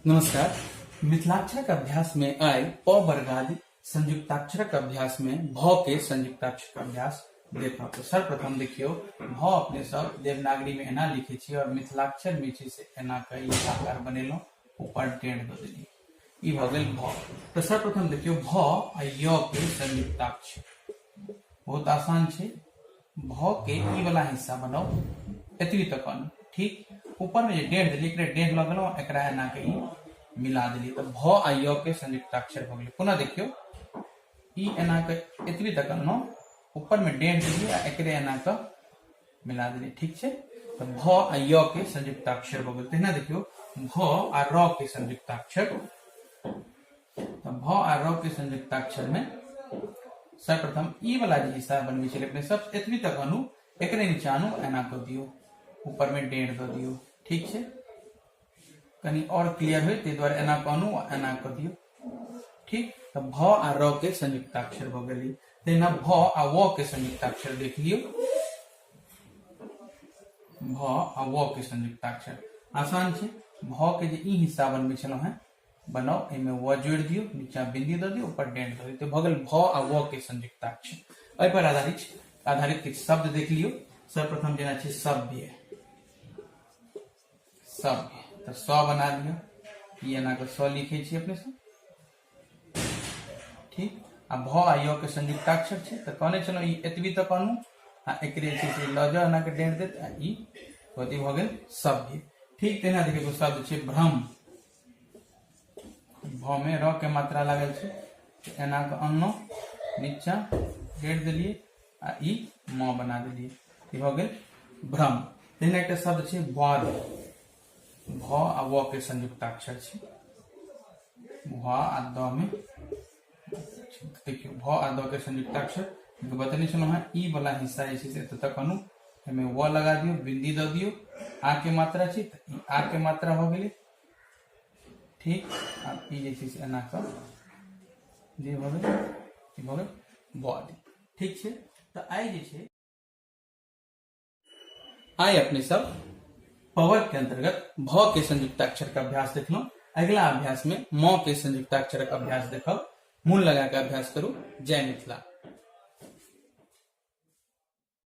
नमस्कार। मिथिलाक्षरक अभ्यास में आए प वर्गादि संयुक्ताक्षरक अभ्यास में भ के संयुक्ताक्षर अभ्यास देखो। तो सर्वप्रथम देखियो भ अपने सब देवनागरी में एना लिखे छी और मिथिलाक्षर में छी से एना के ई आकार बनेलो ऊपर टेढ़ द देली ई भ गेल भ। तो सर्वप्रथम देखियो भ आ य के संयुक्ताक्षर बहुत आसान छे। भ के ई वाला हिस्सा बनाओ एतबी तक आनो ठीक। ऊपर में जे डेढ़ देली एकरे डेढ़ लगलो एकरा एना के ई मिला देली तो भ आ य के संयुक्ताक्षर भ गेल। पुनः देखियो ई एना के एतबी तक आनो ऊपर में डेढ़ देली आ एकरे एना के मिला देली ठीक छे। तो भ आ य के संयुक्ताक्षर भ गेल। तहिना देखियो भ आ र के संयुक्ताक्षर। तो भ आ र के संयुक्ताक्षर में सर्वप्रथम ई वाला जे हिस्सा बनबे छले अपने सब एतबी तक आनु एकरे नीचे आनु एना क दियो ऊपर में डेढ़ द दियो ठीक छे। कनी और क्लियर हो ते द्वारा एना कहनु एना क दियो ठीक। तो भ आ र के संयुक्ताक्षर भ गेली। तेना भ आ व के संयुक्ताक्षर देख लियो। भ आ व के संयुक्ताक्षर आसान छे। भ के जे ई हिस्सा बनबे छलो है बनाओ एमे व जोड़ दियो नीचा बिंदी द दियो ऊपर डेढ़ द दियो तो भ गेल भ आ व के संयुक्ताक्षर। एहि पर आधारित किछ शब्द देख लियो। सर्वप्रथम जेना छे सभ्य सभ्य तो स बना लियो ई एना के स लिखे छी अपने सब ठीक। आ भ आ य के संयुक्ताक्षर छे तो कहने चलो ई एतबी तक आनु आ एकरे छे से ल ज एना के डेढ़ देत आ ई होती भ गेल सभ्य ठीक। तेना देखियो शब्द छे भ्रम। भ में र के मात्रा लागल छे एना के अन्नो नीचा डेढ़ देलिए आ ई म बना देलिए ई भ गेल भ्रम। तेना एकटा शब्द छे वाद। भ आ व के संयुक्ताक्षर छे भ आ द में देखियो भ आ द के संयुक्ताक्षर बतने चलो है ई वाला हिस्सा ऐसे से तक अनु एमे व लगा दियो बिंदी द दियो आ के मात्रा छे ई आ के मात्रा हो गेली ठीक। आ ई जैसे से एना का जे हो गेल ई हो गेल बॉडी ठीक छे। तो आई जे छे आई अपने सब पवर के अंतर्गत भ के संयुक्ताक्षर का अभ्यास देखलो। अगला अभ्यास में म के संयुक्ताक्षर का अभ्यास देखो। मूल लगा के अभ्यास करो। जय मिथिला।